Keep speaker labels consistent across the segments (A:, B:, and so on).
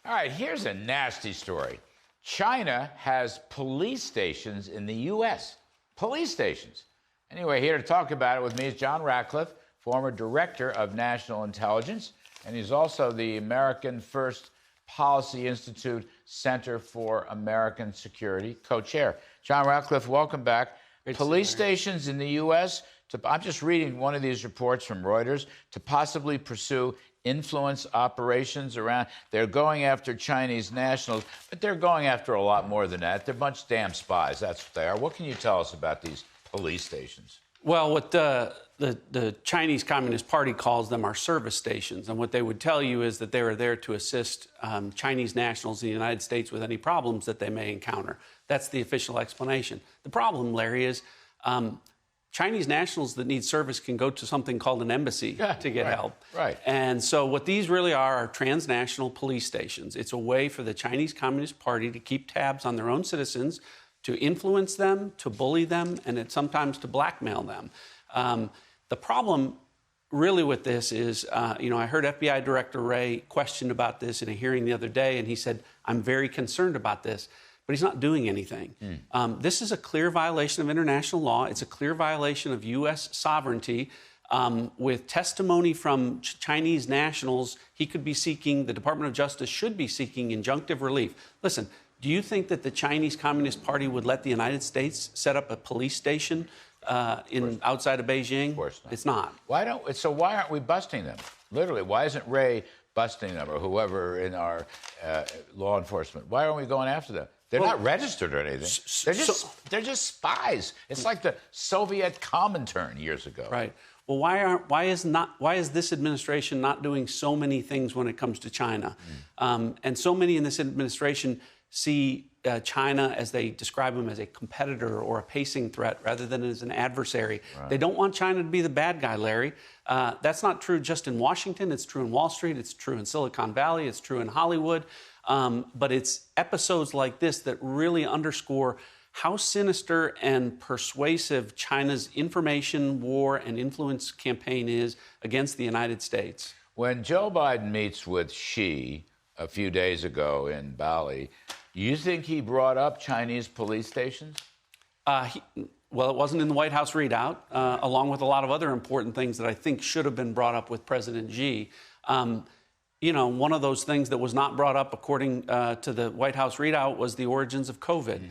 A: All right, here's a nasty story. China has police stations in the U.S. Police stations. Anyway, here to talk about it with me is John Ratcliffe, former director of national intelligence, and he's also the American First Policy Institute Center for American Security co-chair. John Ratcliffe, welcome back. Police stations in the U.S., I'm just reading one of these reports from Reuters, to possibly pursue influence operations around. They're going after Chinese nationals, but they're going after a lot more than that. They're a bunch of damn spies. That's what they are. What can you tell us about these police stations?
B: Well, what the Chinese Communist Party calls them are service stations. And what they would tell you is that they are there to assist Chinese nationals in the United States with any problems that they may encounter. That's the official explanation. The problem, Larry, is Chinese nationals that need service can go to something called an embassy to get help.
A: Right.
B: And so what these really are transnational police stations. It's a way for the Chinese Communist Party to keep tabs on their own citizens, to influence them, to bully them, and sometimes to blackmail them. The problem really with this is, I heard FBI Director Wray questioned about this in a hearing the other day, and he said, I'm very concerned about this. But he's not doing anything. This is a clear violation of international law. It's a clear violation of U.S. sovereignty. With testimony from Chinese nationals, he could be seeking, the Department of Justice should be seeking injunctive relief. Listen, do you think that the Chinese Communist Party would let the United States set up a police station outside of Beijing?
A: Of course not.
B: It's not.
A: So why aren't we busting them? Literally, why isn't Wray busting them, or whoever in our law enforcement? Why aren't we going after them? They're not registered or anything. They're just spies. It's like the Soviet Comintern years ago.
B: Right. Well, why is this administration not doing so many things when it comes to China? And so many in this administration see China, as they describe them, as a competitor or a pacing threat rather than as an adversary. Right. They don't want China to be the bad guy, Larry. That's not true just in Washington. It's true in Wall Street. It's true in Silicon Valley. It's true in Hollywood. But it's episodes like this that really underscore how sinister and persuasive China's information war and influence campaign is against the United States.
A: When Joe Biden meets with Xi a few days ago in Bali, you think he brought up Chinese police stations?
B: Well, it wasn't in the White House readout, along with a lot of other important things that I think should have been brought up with President Xi. One of those things that was not brought up, according to the White House readout, was the origins of COVID.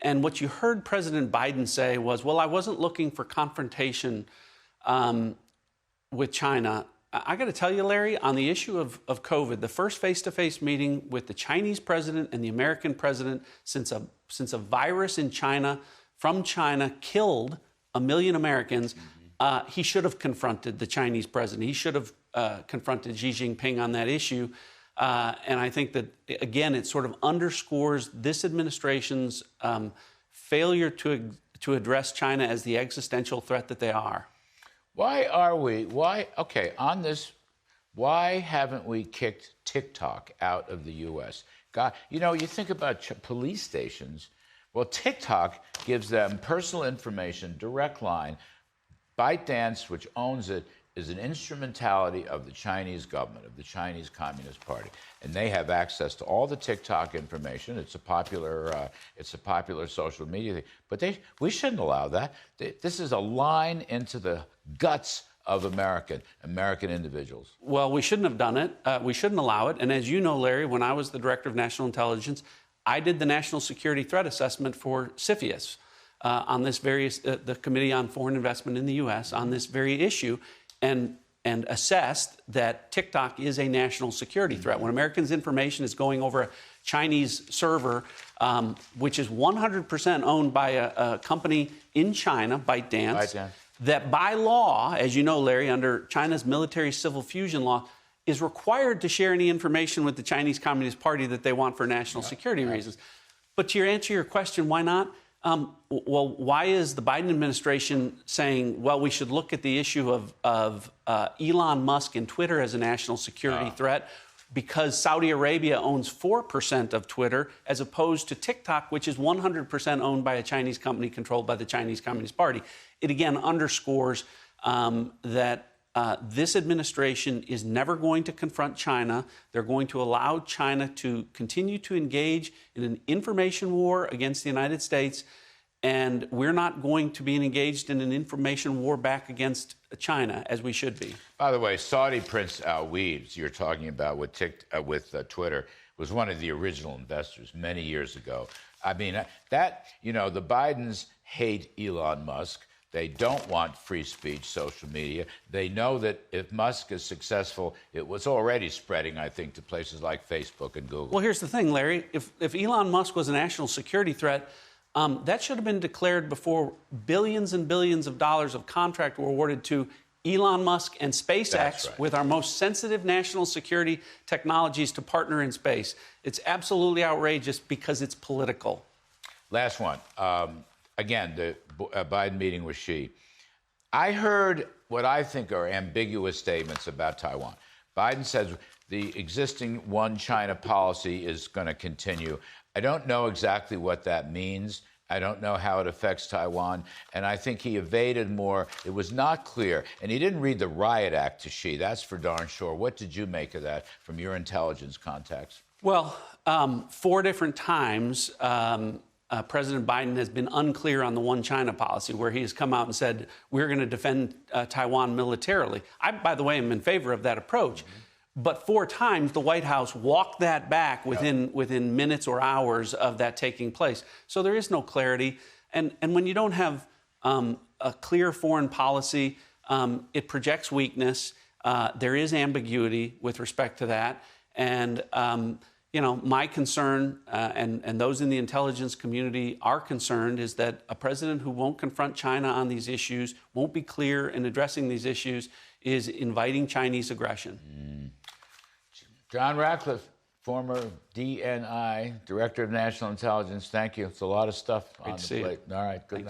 B: And what you heard President Biden say was, well, I wasn't looking for confrontation with China. I got to tell you, Larry, on the issue of COVID, the first face-to-face meeting with the Chinese president and the American president since a virus in China, from China, killed 1 million Americans, he should have confronted the Chinese president. He should have confronted Xi Jinping on that issue. And I think that, again, it sort of underscores this administration's failure to address China as the existential threat that they are.
A: Why haven't we kicked TikTok out of the U.S.? God, you think about police stations. Well, TikTok gives them personal information, direct line. ByteDance, which owns it, is an instrumentality of the Chinese government, of the Chinese Communist Party, and they have access to all the TikTok information. It's a popular social media thing. But we shouldn't allow that. This is a line into the guts of American individuals.
B: Well, we shouldn't have done it. We shouldn't allow it. And as you know, Larry, when I was the director of national intelligence, I did the national security threat assessment for CFIUS on this the Committee on Foreign Investment in the U.S. on this very issue. And assessed that TikTok is a national security threat. When Americans' information is going over a Chinese server, which is 100% owned by a company in China, ByteDance, that by law, as you know, Larry, under China's military civil fusion law, is required to share any information with the Chinese Communist Party that they want for national security reasons. But to answer your question, why not? Well, why is the Biden administration saying, well, we should look at the issue of Elon Musk and Twitter as a national security threat? Because Saudi Arabia owns 4% of Twitter, as opposed to TikTok, which is 100% owned by a Chinese company controlled by the Chinese Communist Party. It again underscores that this administration is never going to confront China. They're going to allow China to continue to engage in an information war against the United States, and we're not going to be engaged in an information war back against China, as we should be. By
A: the way, Saudi Prince Weeds, you're talking about with Twitter, was one of the original investors many years ago. I mean, the Bidens hate Elon Musk. They don't want free speech, social media. They know that if Musk is successful, it was already spreading, I think, to places like Facebook and Google.
B: Well, here's the thing, Larry. If Elon Musk was a national security threat, that should have been declared before billions and billions of dollars of contract were awarded to Elon Musk and SpaceX with our most sensitive national security technologies to partner in space. It's absolutely outrageous because it's political.
A: Last one. Again, the Biden meeting with Xi. I heard what I think are ambiguous statements about Taiwan. Biden says the existing one China policy is going to continue. I don't know exactly what that means. I don't know how it affects Taiwan. And I think he evaded more. It was not clear. And he didn't read the Riot Act to Xi. That's for darn sure. What did you make of that from your intelligence contacts?
B: Well, 4 different times, President Biden has been unclear on the one China policy, where he has come out and said, we're going to defend Taiwan militarily. I, by the way, am in favor of that approach. But 4 times the White House walked that back within minutes or hours of that taking place. So there is no clarity. And when you don't have a clear foreign policy, it projects weakness. There is ambiguity with respect to that. And my concern, and those in the intelligence community are concerned, is that a president who won't confront China on these issues, won't be clear in addressing these issues, is inviting Chinese aggression.
A: John Ratcliffe, former DNI, Director of National Intelligence, thank you. It's a lot of stuff on the plate. All right, good night.